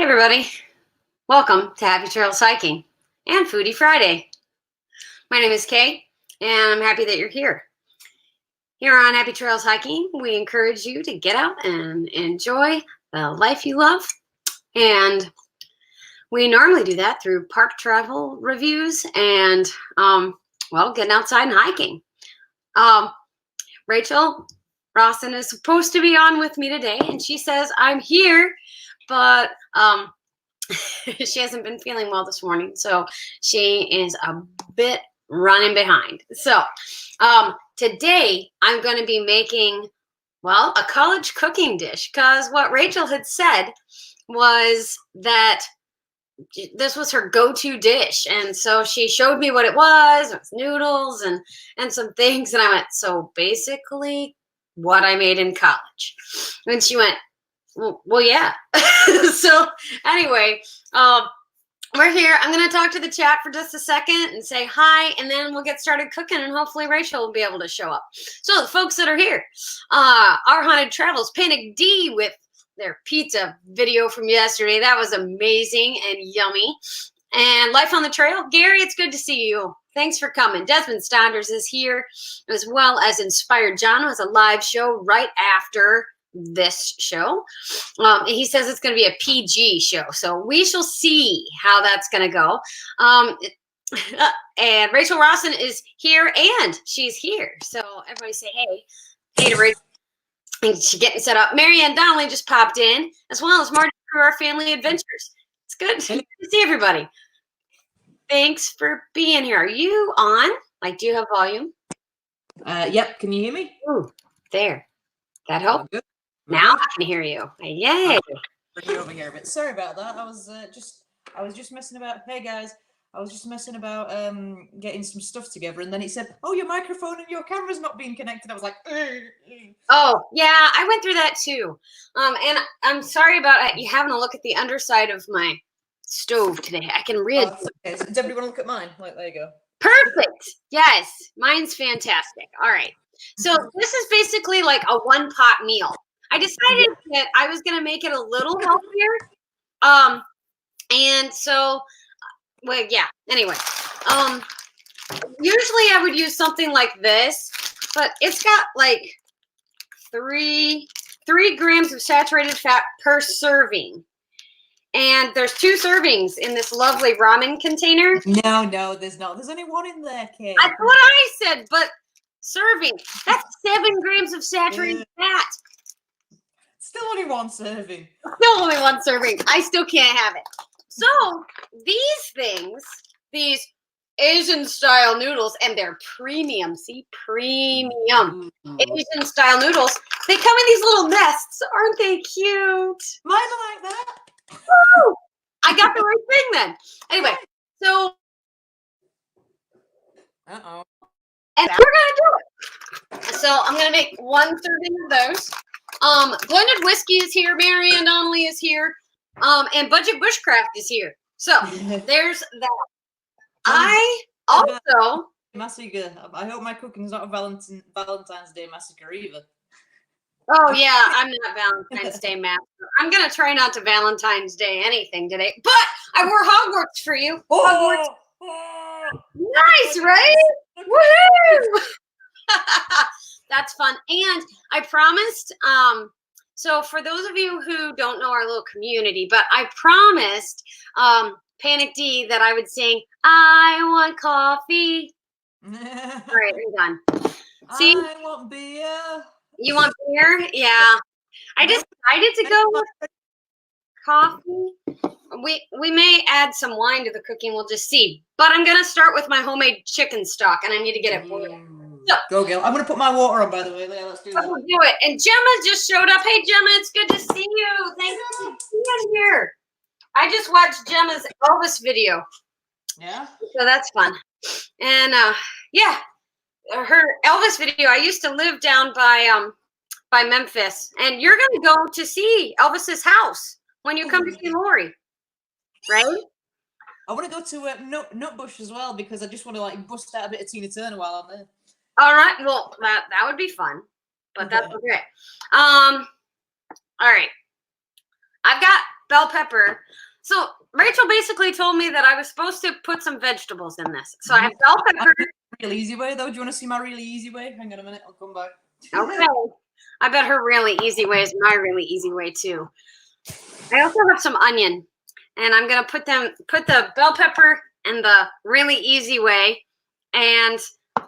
Hey everybody, welcome to Happy Trails Hiking and Foodie Friday. My name is Kay and I'm happy that you're here. Here on Happy Trails Hiking, we encourage you to get out and enjoy the life you love. And we normally do that through park travel reviews and, getting outside and hiking. Rachel Rawson is supposed to be on with me today and she says, I'm here, but she hasn't been feeling well this morning, so she is a bit running behind. So today I'm going to be making, a college cooking dish, because what Rachel had said was that this was her go-to dish, and so she showed me what it was. It was noodles and some things, and I went, so basically what I made in college. And she went, well, yeah. So anyway, we're here. I'm going to talk to the chat for just a second and say hi, and then we'll get started cooking, and hopefully Rachel will be able to show up. So the folks that are here, Our Haunted Travels, Panic D with their pizza video from yesterday. That was amazing and yummy. And Life on the Trail, Gary, it's good to see you. Thanks for coming. Desmond Stonders is here, as well as Inspired John, who has a live show right after this show. He says it's going to be a PG show, so we shall see how that's going to go. And Rachel Rawson is here, and she's here. So everybody say hey to Rachel. And she's getting set up. Marianne Donnelly just popped in, as well as Marty for our family adventures. It's good to see everybody. Thanks for being here. Are you on? Do you have volume? Yep. Can you hear me? Ooh, there. That helped. Good. Now I can hear you. Yay. Bring you over here a bit. Sorry about that. I was just messing about. Hey guys, I was just messing about getting some stuff together, and then it said, "Oh, your microphone and your camera's not being connected." I was like, "Oh yeah, I went through that too." And I'm sorry about you having a look at the underside of my stove today. I can read. Oh, okay. Does everybody want to look at mine? There you go. Perfect. Yes, mine's fantastic. All right. So this is basically like a one-pot meal. I decided that I was going to make it a little healthier. And so, anyway, usually I would use something like this, but it's got like 3 grams of saturated fat per serving. And there's 2 servings in this lovely ramen container. No, there's not. There's only 1 in there, Kate. That's what I said, but serving. That's 7 grams of saturated fat. Still only 1 serving. Still only 1 serving. I still can't have it. So these things, these Asian style noodles, and they're premium. See, premium Asian style noodles. They come in these little nests. Aren't they cute? Mine are like that. Woo! I got the right thing then. Anyway, so. Uh-oh. And we're gonna do it. So I'm gonna make 1 serving of those. Blended whiskey is here. Marianne Donnelly is here. And Budget Bushcraft is here. So there's that. I also. Massacre. I hope my cooking is not a Valentine's Day massacre either. Oh yeah, I'm not Valentine's Day master. I'm gonna try not to Valentine's Day anything today. But I wore Hogwarts for you. Hogwarts. Nice, right? Woohoo! That's fun. And I promised, so for those of you who don't know our little community, but I promised Panic D that I would sing, I want coffee. All right, we're done. See? I want beer. You want beer? Yeah. I decided to go with coffee. We may add some wine to the cooking. We'll just see. But I'm going to start with my homemade chicken stock, and I need to get it boiled. So, go, Gil. I'm going to put my water on, by the way. Yeah, let's do that. We'll do it. And Gemma just showed up. Hey, Gemma, it's good to see you. Thanks for being here. I just watched Gemma's Elvis video. Yeah? So that's fun. And, her Elvis video. I used to live down by Memphis. And you're going to go to see Elvis's house when you come to see Lori. Right? I want to go to Nutbush as well, because I just want to bust out a bit of Tina Turner while I'm there. All right. Well, that would be fun, but that's okay. All right. I've got bell pepper. So Rachel basically told me that I was supposed to put some vegetables in this. So I have bell pepper. Real easy way, though. Do you want to see my really easy way? Hang on a minute. I'll come back. Okay. I bet her really easy way is my really easy way too. I also have some onion, and I'm gonna put the bell pepper and the really easy way, and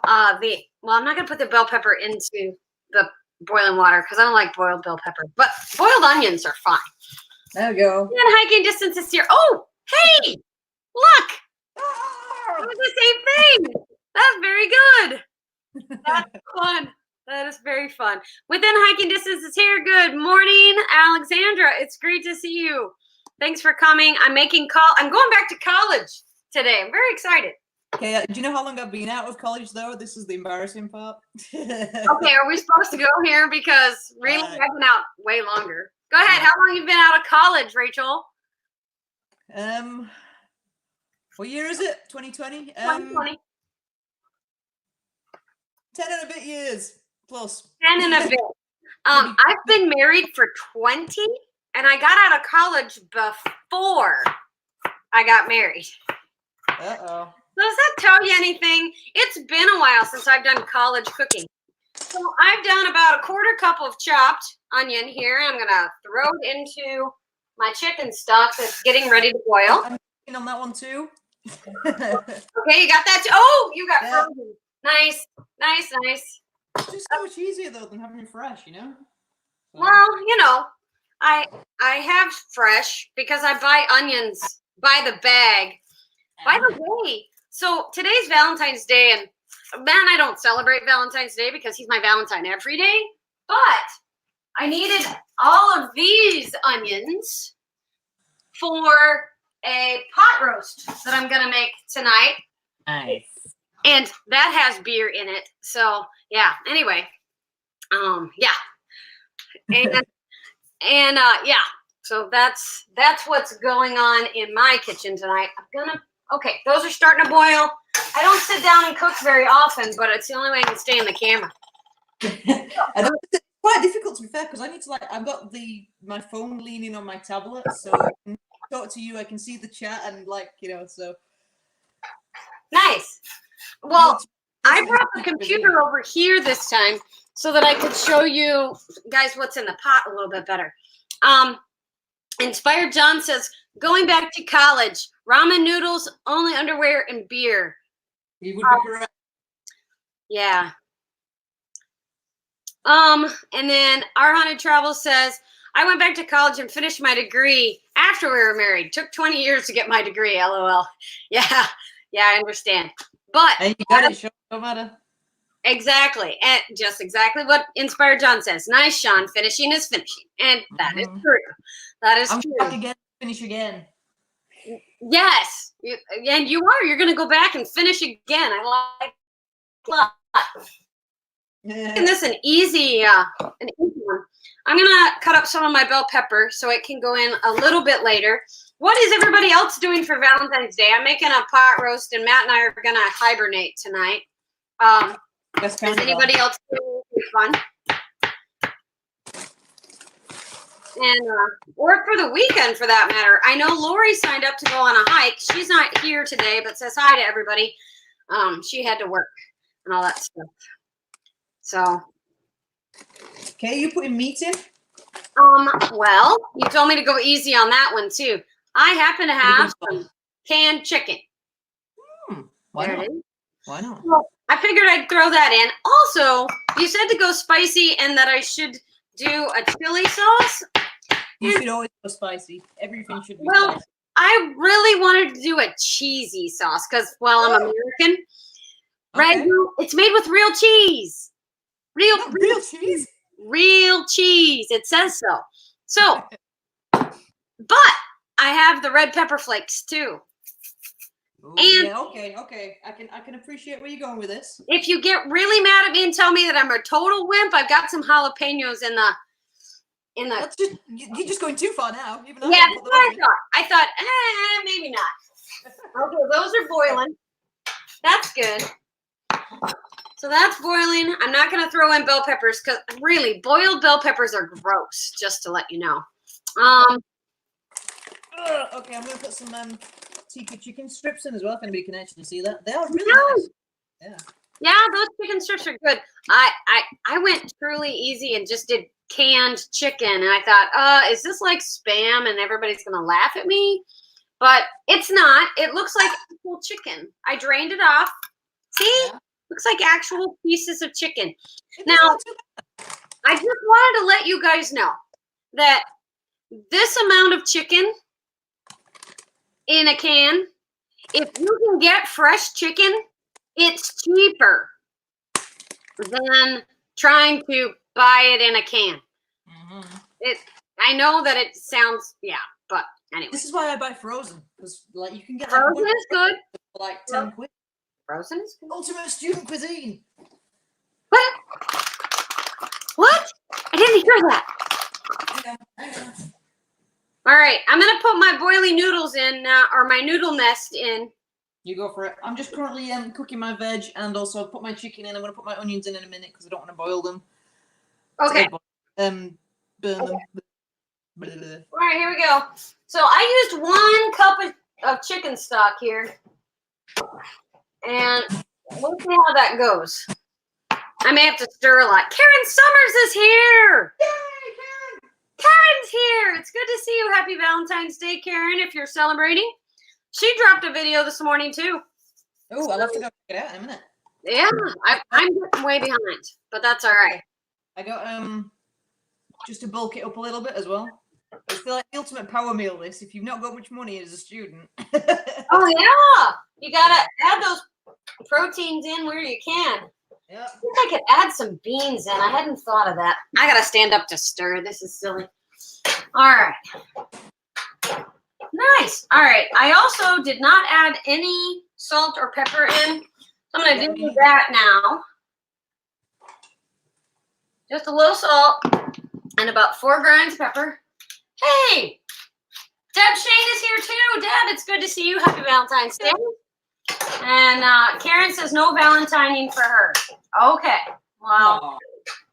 I'm not gonna put the bell pepper into the boiling water because I don't like boiled bell pepper, but boiled onions are fine. There we go. And hiking distance is here. Oh, hey, look, it was the same thing. That's very good. That's fun. That is very fun. Within hiking distance is here. Good morning, Alexandra. It's great to see you. Thanks for coming. I'm going back to college today. I'm very excited. Okay, do you know how long I've been out of college, though? This is the embarrassing part. Okay, are we supposed to go here? Because really, I've been out way longer. Go ahead. How long have you been out of college, Rachel? What year is it? 2020? 2020. 10 and a bit years. Plus. 10 and a bit. I've been married for 20, and I got out of college before I got married. Uh-oh. Does that tell you anything? It's been a while since I've done college cooking. So I've done about a quarter cup of chopped onion here. I'm going to throw it into my chicken stock that's getting ready to boil. I'm working on that one too. Okay, you got that too? Oh, you got frozen. Nice. It's just so much easier, though, than having it fresh, you know? Well, I have fresh because I buy onions by the bag. By the way, so today's Valentine's Day, and man, I don't celebrate Valentine's Day because he's my Valentine every day, but I needed all of these onions for a pot roast that I'm going to make tonight. Nice. And that has beer in it. So, yeah, anyway, yeah. And yeah, so that's what's going on in my kitchen tonight. Okay, those are starting to boil. I don't sit down and cook very often, but it's the only way I can stay in the camera. It's quite difficult, to be fair, because I need to, I've got my phone leaning on my tablet, so I can talk to you, I can see the chat, and so. Nice. Well, I brought the computer over here this time so that I could show you guys what's in the pot a little bit better. Inspired John says, going back to college, ramen noodles, only underwear, and beer. He would be correct. Yeah. And then Our Haunted Travel says, I went back to college and finished my degree after we were married. Took 20 years to get my degree, LOL. Yeah, I understand. But and you got it, no matter. Exactly. And just exactly what Inspired John says. Nice, Sean. Finishing is finishing. And that is true. That is true. I'm back again, finish again. Yes. And you are. You're going to go back and finish again. I like making this an easy one. I'm going to cut up some of my bell pepper so it can go in a little bit later. What is everybody else doing for Valentine's Day? I'm making a pot roast, and Matt and I are going to hibernate tonight. Is anybody else doing anything fun? And or for the weekend, for that matter. I know Lori signed up to go on a hike. She's not here today, but says hi to everybody. She had to work and all that stuff. So. Okay, you putting meat in? Well, you told me to go easy on that one too. I happen to have some canned chicken. Why not? Why not? Well, I figured I'd throw that in. Also, you said to go spicy and that I should do a chili sauce. You should always go spicy. Everything should be spicy. I really wanted to do a cheesy sauce because, well, I'm American. Right? Okay. It's made with real cheese. Real cheese? Real cheese. It says so. So, but I have the red pepper flakes too. Ooh, and yeah, okay. I can appreciate where you're going with this. If you get really mad at me and tell me that I'm a total wimp, I've got some jalapenos in the. You're just going too far now. Even yeah, that's what I thought. I thought, maybe not. Okay, those are boiling. That's good. So that's boiling. I'm not going to throw in bell peppers because really, boiled bell peppers are gross, just to let you know. Okay, I'm gonna put some tikka chicken strips in as well. If anybody can actually see that, they are really nice. Yeah. Yeah, those chicken strips are good. I went truly easy and just did canned chicken, and I thought, is this like spam and everybody's gonna laugh at me? But it's not. It looks like actual chicken. I drained it off. See? Yeah. Looks like actual pieces of chicken. It Now, doesn't look too I just wanted to let you guys know that this amount of chicken in a can, if you can get fresh chicken, it's cheaper than trying to buy it in a can. bad. I know that it sounds, but anyway. This is why I buy frozen, because like you can get Frozen is good. for like 10 quid. Frozen is good. Ultimate student cuisine. What? What? I didn't hear that. Hang on. All right, I'm gonna put my boiling noodles in, or my noodle nest in. You go for it. I'm just currently cooking my veg and also put my chicken in. I'm gonna put my onions in a minute because I don't want to boil them. Okay. Burn them. All right, here we go. So I used 1 cup of chicken stock here, and we'll see how that goes. I may have to stir a lot. Karen Summers is here. Yay, Karen! Karen's here. It's good to see you. Happy Valentine's Day, Karen, if you're celebrating. She dropped a video this morning, too. Oh, I'll have to go check it out in a minute. Yeah, I'm getting way behind, but that's all right. I got, just to bulk it up a little bit as well. It's like the ultimate power meal, this, if you've not got much money as a student. Oh, yeah. You got to add those proteins in where you can. Yeah. I think I could add some beans in. I hadn't thought of that. I got to stand up to stir. This is silly. All right. Nice. All right. I also did not add any salt or pepper in. So I'm going to do that now. Just a little salt and about 4 grinds of pepper. Hey, Deb Shane is here too. Deb, it's good to see you. Happy Valentine's Day. And Karen says no Valentining for her. Okay. Well,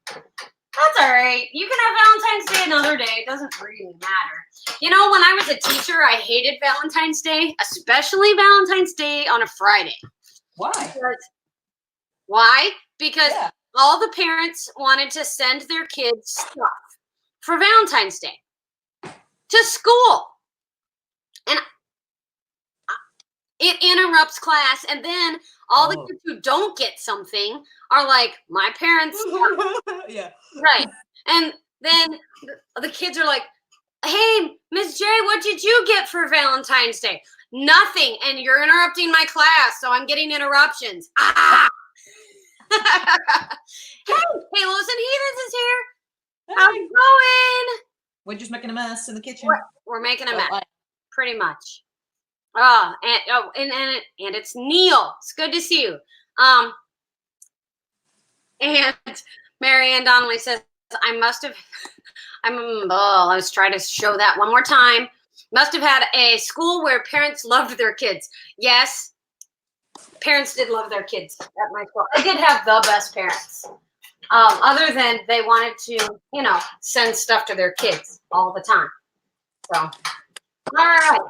that's all right. You can have Valentine's Day another day. It doesn't really matter. You know, when I was a teacher, I hated Valentine's Day, especially Valentine's Day on a Friday. Why? Why? Because all the parents wanted to send their kids stuff for Valentine's Day to school. And it interrupts class. And then all the kids who don't get something are like, my parents. Yeah. Right. And then the kids are like, hey, Miss J, what did you get for Valentine's Day? Nothing. And you're interrupting my class, so I'm getting interruptions. Ah! Hey, Halos and Heathens is here. How's it going? We're just making a mess in the kitchen. We're making a mess, pretty much. And it's Neil. It's good to see you. And Marianne Donnelly says, I was trying to show that one more time. Must have had a school where parents loved their kids. Yes, parents did love their kids at my school. I did have the best parents. Other than they wanted to, send stuff to their kids all the time. So, all right.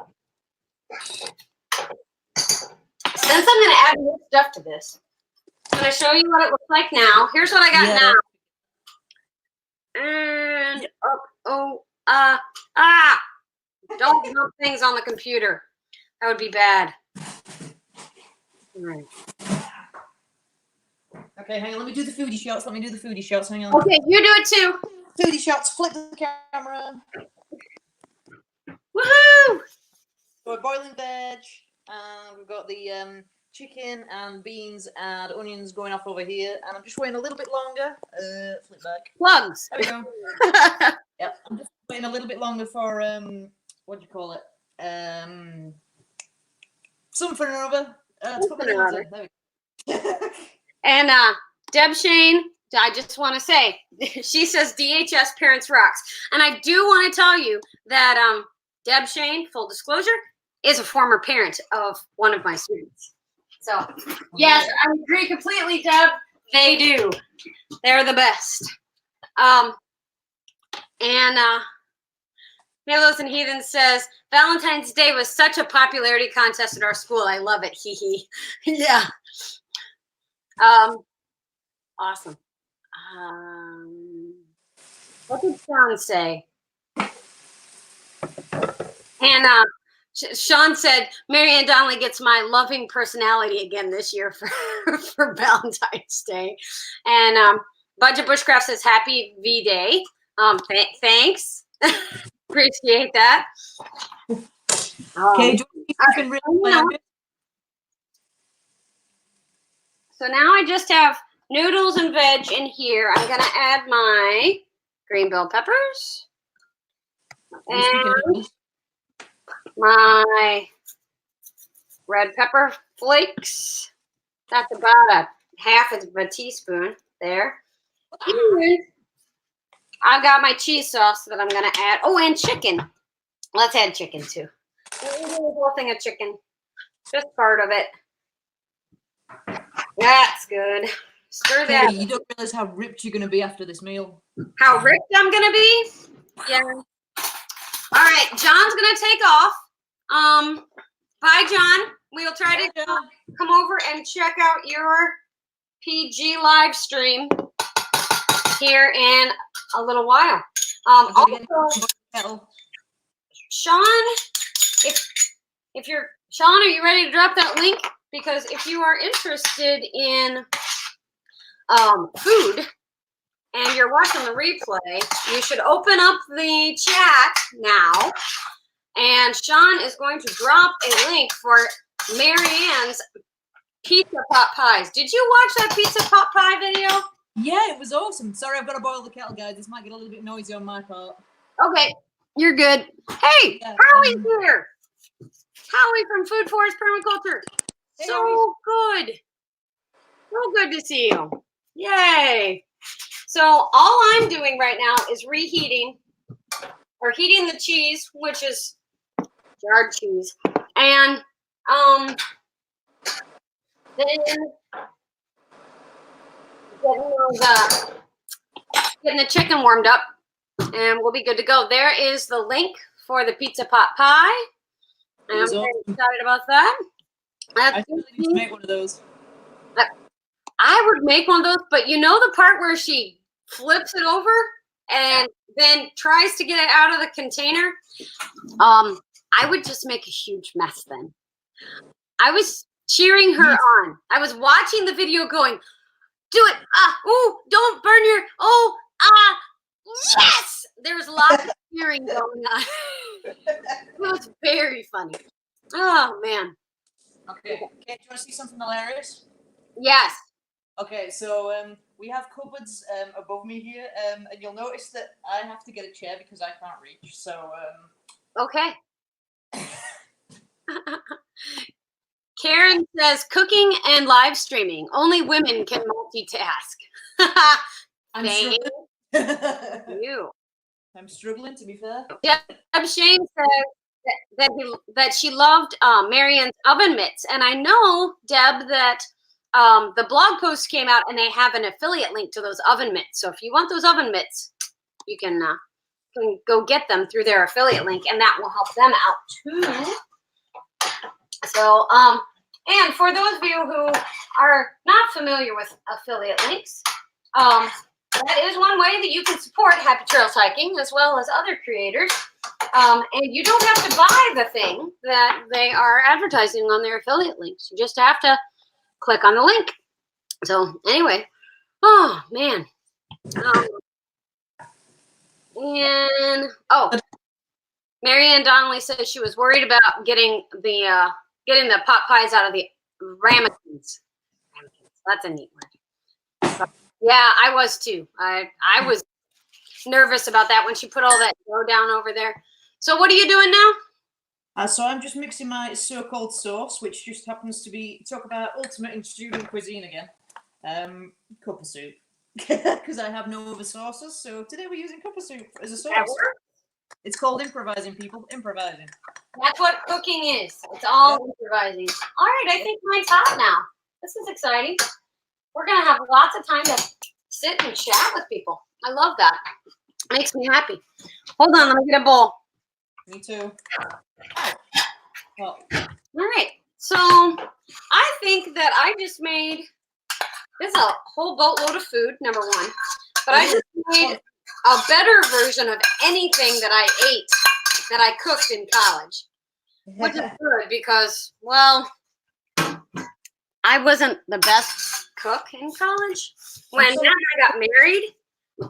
Since I'm going to add more stuff to this, I'm going to show you what it looks like now. Here's what I got now. And don't dump things on the computer. That would be bad. All right. Okay, hang on. Let me do the foodie shots. Hang on. Okay, you do it too. Foodie shots. Flip the camera. Woohoo! So we're boiling veg. And we've got the chicken and beans and onions going off over here. And I'm just waiting a little bit longer. Flip back. Plugs. There we go. Yep. I'm just waiting a little bit longer for what do you call it? Something or other. There we go. And Deb Shane, I just want to say, she says DHS Parents Rocks. And I do want to tell you that Deb Shane, full disclosure, is a former parent of one of my students. So, yes, I agree completely, Deb. They do. They're the best. And Halos and Heathen says, Valentine's Day was such a popularity contest at our school. I love it. Hee hee. Yeah. Awesome. What did Sean say? And Sean said, Marianne Donnelly gets my loving personality again this year for Valentine's Day. And Budget Bushcraft says, happy V-Day. Thanks. Appreciate that. Okay, so now I just have noodles and veg in here. I'm going to add my green bell peppers. And my red pepper flakes. That's about a half of a teaspoon there. And I've got my cheese sauce that I'm going to add. Oh, and chicken. Let's add chicken too. A whole thing of chicken. Just part of it. That's good. Stir that. Hey, you don't realize how ripped you're going to be after this meal. How ripped I'm going to be? Yeah. All right, John's going to take off. Bye, John. We'll try to come over and check out your PG live stream here in a little while. Also, Sean, if you're Sean, are you ready to drop that link? Because if you are interested in food and you're watching the replay, you should open up the chat now. And Sean is going to drop a link for Marianne's pizza pot pies. Did you watch that pizza pot pie video? Yeah, it was awesome. Sorry, I've got to boil the kettle, guys. This might get a little bit noisy on my part. Okay, you're good. Hey, Yeah, Howie's here. Howie from Food Forest Permaculture. Hey, So good. So good to see you. Yay. So all I'm doing right now is reheating or heating the cheese, which is jarred cheese. And then getting the chicken warmed up, and we'll be good to go. There is the link for the pizza pot pie. And I'm very excited about that. I really need to make one of those. I would make one of those, but you know the part where she flips it over and then tries to get it out of the container? I would just make a huge mess then. I was cheering her on. I was watching the video going, do it. Ooh, don't burn your, yes! There was lots of cheering going on. It was very funny. Oh, man. Okay. Do you want to see something hilarious? Yes. Okay, so we have cupboards above me here, and you'll notice that I have to get a chair because I can't reach. So. Okay. Karen says cooking and live streaming. Only women can multitask. I'm Thank struggling. you. I'm struggling, to be fair. Deb Shane says that she loved Marianne's oven mitts, and I know, Deb, that the blog post came out and they have an affiliate link to those oven mitts. So if you want those oven mitts, you can go get them through their affiliate link, and that will help them out too. So, and for those of you who are not familiar with affiliate links, that is one way that you can support Happy Trails Hiking as well as other creators. And you don't have to buy the thing that they are advertising on their affiliate links. You just have to click on the link. So anyway, oh man. Marianne Donnelly says she was worried about getting the pot pies out of the ramekins. That's a neat word. Yeah, I was too. I was nervous about that when she put all that dough down over there. So what are you doing now? So I'm just mixing my so-called sauce, which just happens to be, talk about ultimate in student cuisine again. Cuppa soup. Because I have no other sauces, so today we're using cuppa soup as a sauce. It's called improvising, people. Improvising. That's what cooking is. It's all improvising. All right, I think mine's hot now. This is exciting. We're going to have lots of time to sit and chat with people. I love that. Makes me happy. Hold on, let me get a bowl. Me too. Well, All right. So I think that I just made this is a whole boatload of food, number one. But I just made a better version of anything that I ate that I cooked in college. Which is good because, well, I wasn't the best cook in college. When Matt and I got married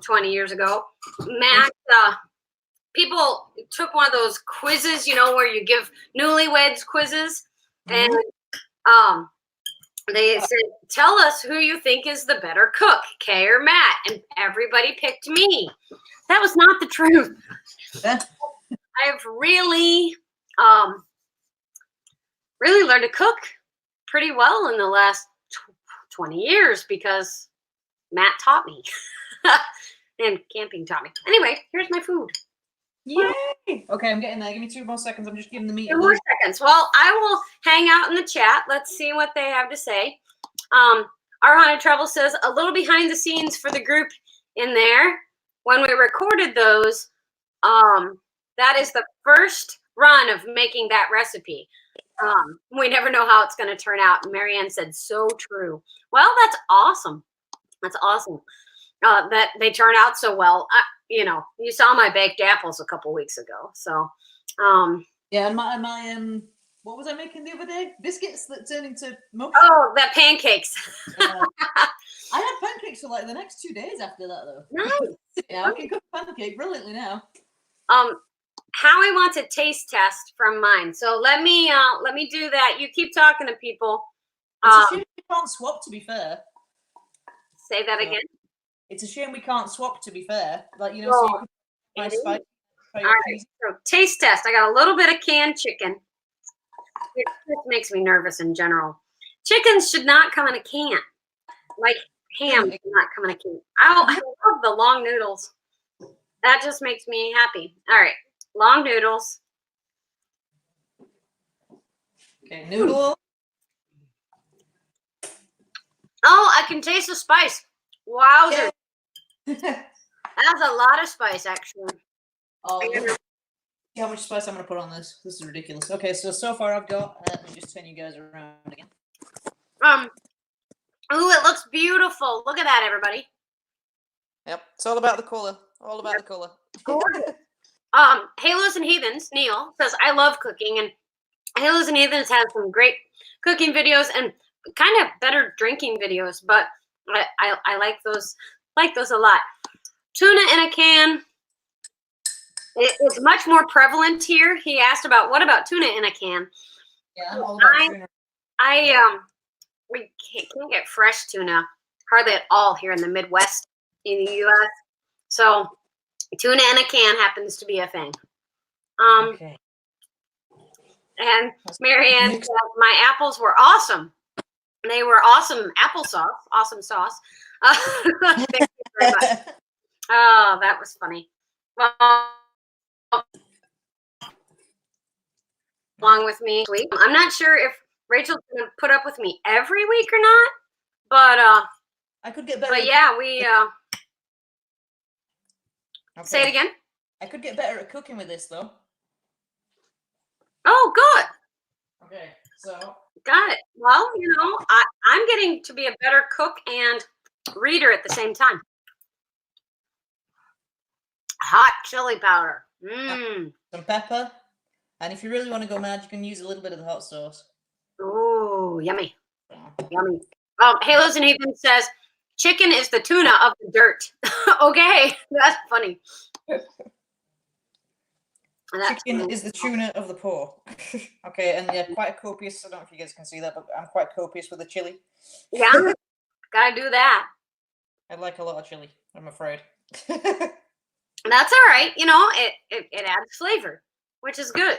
20 years ago, Matt, people took one of those quizzes, where you give newlyweds quizzes. And they said, tell us who you think is the better cook, Kay or Matt. And everybody picked me. That was not the truth. I've really learned to cook pretty well in the last 20 years because Matt taught me and camping taught me. Anyway, here's my food. Yay! Okay, I'm getting there. Give me 2 more seconds. I'm just giving the meat. 2 more seconds. Well, I will hang out in the chat. Let's see what they have to say. Our Haunted Travel says a little behind the scenes for the group in there. When we recorded those, that is the first run of making that recipe. We never know how it's going to turn out. And Marianne said, so true. Well, that's awesome. That's awesome that they turn out so well. You saw my baked apples a couple weeks ago. So, yeah, and my what was I making the other day? Biscuits that turned into mush. Oh, that pancakes. I had pancakes for like the next 2 days after that, though. Nice. Yeah, I can cook a pancake brilliantly now. Howie wants a taste test from mine, so let me do that. You keep talking to people. It's a shame we can't swap. To be fair. Say that again. It's a shame we can't swap. To be fair, so you could buy spice. All right, so taste test. I got a little bit of canned chicken. It just makes me nervous in general. Chickens should not come in a can. Like ham should not come in a can. I love the long noodles. That just makes me happy. All right, long noodles. Okay, noodle. Oh, I can taste the spice. Wowzer. That's a lot of spice, actually. Oh, see how much spice I'm going to put on this. This is ridiculous. Okay, so far I've got, let me just turn you guys around again. Ooh, it looks beautiful. Look at that, everybody. Yep, it's all about the color. All about the color. Halos and Heathens, Neil, says, I love cooking. And Halos and Heathens has some great cooking videos and kind of better drinking videos, but I like those a lot. Tuna in a can. It's much more prevalent here. He asked what about tuna in a can? Yeah, I'm all about tuna. We can't get fresh tuna hardly at all here in the Midwest in the U.S. So tuna in a can happens to be a thing. Okay. And Marianne said, my apples were awesome. They were awesome applesauce, awesome sauce. Thank you very much. Oh, that was funny. Well, along with me. I'm not sure if Rachel's going to put up with me every week or not, but I could get better. But yeah, we say it again. I could get better at cooking with this, though. Oh, good. Okay, so got it. Well, I'm getting to be a better cook and reader at the same time. Hot chili powder. Some pepper. And if you really want to go mad, you can use a little bit of the hot sauce. Ooh, yummy. Yummy. Halos and Ethan says, chicken is the tuna of the dirt. Okay, that's funny. Chicken is the tuna of the poor. Okay, and yeah, quite copious. I don't know if you guys can see that, but I'm quite copious with the chili. Yeah, gotta do that. I like a lot of chili, I'm afraid. That's all right. It adds flavor, which is good.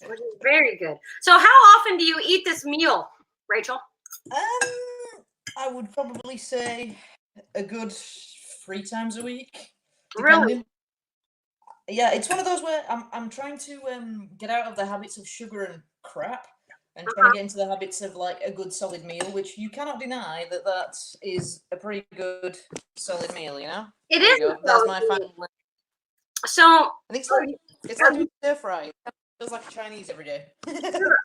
Which is very good. So how often do you eat this meal, Rachel? I would probably say a good 3 times a week. Really? Depending. Yeah, it's one of those where I'm trying to get out of the habits of sugar and crap and trying to get into the habits of like a good solid meal, which you cannot deny that is a pretty good solid meal, It is. That's my final. So I think so. It's like doing stir fry. It feels like Chinese every day.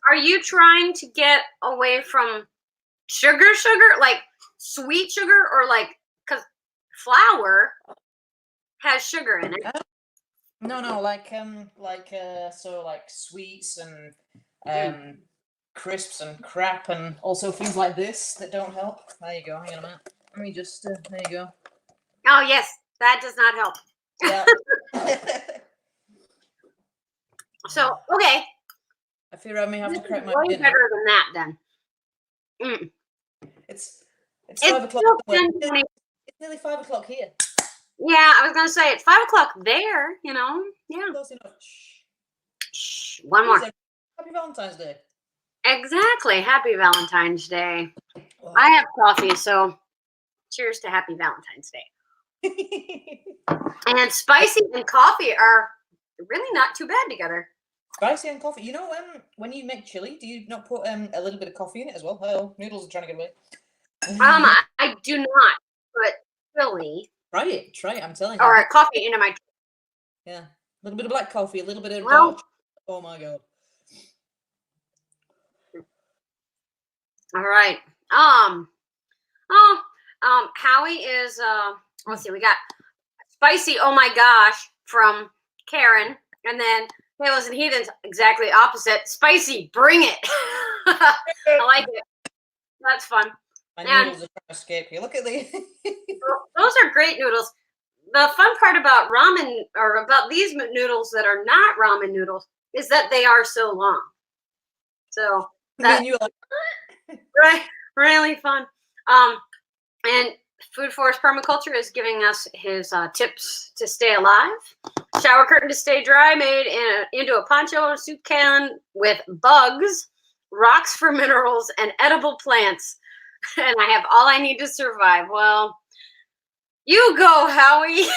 Are you trying to get away from sugar, like sweet sugar, or like, because flour has sugar in it? No, like so like sweets and crisps and crap, and also things like this that don't help. There you go. Hang on a minute. Let me just. There you go. Oh yes, that does not help. Yeah. So okay. I fear I may have to crack my way beer now. better than that then. It's 5 o'clock. It's nearly 5 o'clock here. Yeah, I was gonna say it's 5 o'clock there. Yeah. Close enough. Shh, one more. Happy Valentine's Day. Exactly. Happy Valentine's Day. Wow. I have coffee, so cheers to Happy Valentine's Day. And spicy and coffee are really not too bad together. Spicy and coffee. You know, when you make chili, do you not put a little bit of coffee in it as well? Oh, Noodles are trying to get away. I do not put chili. Try it. I'm telling you. Or coffee into my. Yeah, a little bit of black coffee, a little bit of dark. Oh my god. All right. Howie is. Let's see. We got spicy. Oh my gosh, from Karen, and then Halos and Heathens, exactly opposite. Spicy. Bring it. I like it. That's fun. My noodles are trying to escape you. Look at these. Those are great noodles. The fun part about ramen, or about these noodles that are not ramen noodles, is that they are so long. So that right, really fun. And Food Forest Permaculture is giving us his tips to stay alive. Shower curtain to stay dry, made into a poncho or soup can with bugs, rocks for minerals, and edible plants. And I have all I need to survive. Well, you go, Howie.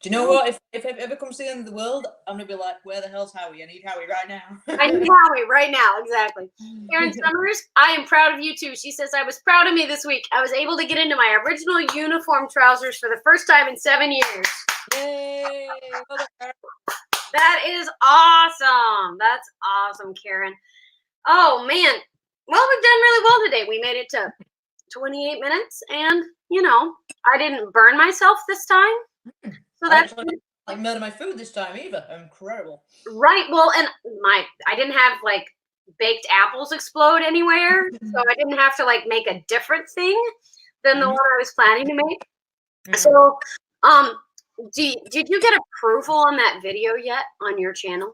Do you know what? If it ever comes to the end of the world, I'm gonna be like, where the hell's Howie? I need Howie right now. I need Howie right now, exactly. Karen Summers, I am proud of you too. She says, I was proud of me this week. I was able to get into my original uniform trousers for the first time in 7 years. Yay! That is awesome. That's awesome, Karen. Oh man. Well, we've done really well today. We made it to 28 minutes, and I didn't burn myself this time. So that's I murdered my food this time either. Incredible. Right. Well, and I didn't have like baked apples explode anywhere, so I didn't have to like make a different thing than the one I was planning to make. So, did you get approval on that video yet on your channel?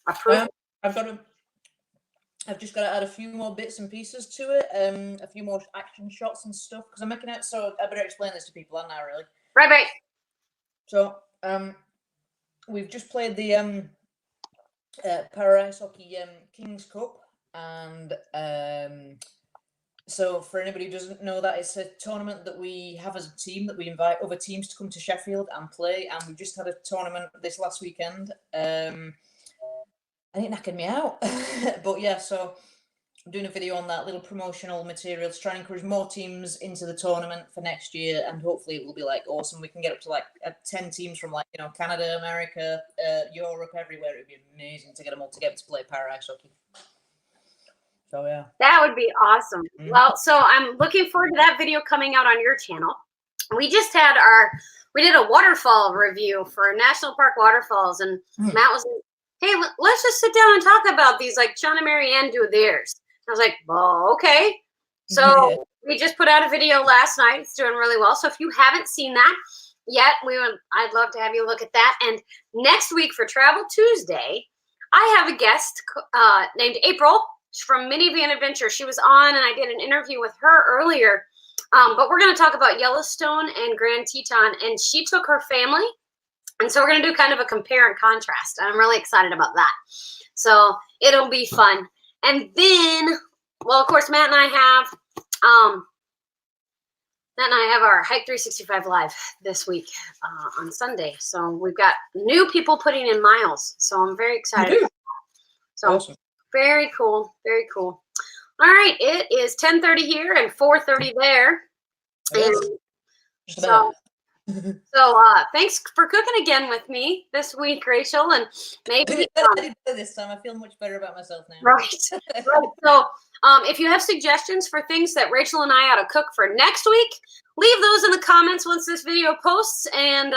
Approval? I've just got to add a few more bits and pieces to it, a few more action shots and stuff, because I'm making it. So I better explain this to people, aren't I? Really? Right. So we've just played the Para Ice Hockey Kings Cup, and so for anybody who doesn't know, that it's a tournament that we have as a team, that we invite other teams to come to Sheffield and play, and we just had a tournament this last weekend. And it knackered me out. But yeah, so I'm doing a video on that, little promotional material to try and encourage more teams into the tournament for next year, and hopefully it will be like awesome. We can get up to like 10 teams from like Canada, America, Europe, everywhere. It would be amazing to get them all together to play para ice hockey. So yeah, that would be awesome. Well, so I'm looking forward to that video coming out on your channel. We just had we did a waterfall review for National Park waterfalls, and Matt was like, hey, let's just sit down and talk about these, like Shawn and Marianne do theirs. I was like, oh, okay. So we just put out a video last night. It's doing really well. So if you haven't seen that yet, I'd love to have you look at that. And next week for Travel Tuesday, I have a guest named April from Minivan Adventure. She was on, and I did an interview with her earlier. But we're going to talk about Yellowstone and Grand Teton, and she took her family. And so we're going to do kind of a compare and contrast. I'm really excited about that. So it'll be fun. And then, well, of course, Matt and I have our Hike 365 Live this week on Sunday. So we've got new people putting in miles. So I'm very excited. So awesome. Very cool. Very cool. All right. It is 10:30 here and 4:30 there. And so So thanks for cooking again with me this week, Rachel, and maybe I did better this time. I feel much better about myself now. right. So if you have suggestions for things that Rachel and I ought to cook for next week, leave those in the comments once this video posts, and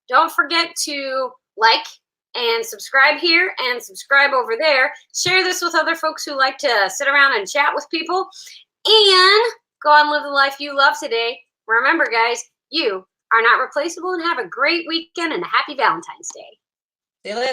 don't forget to like and subscribe here and subscribe over there. Share this with other folks who like to sit around and chat with people, and go out and live the life you love today. Remember, guys, you are not replaceable, and have a great weekend and a happy Valentine's Day. See you later.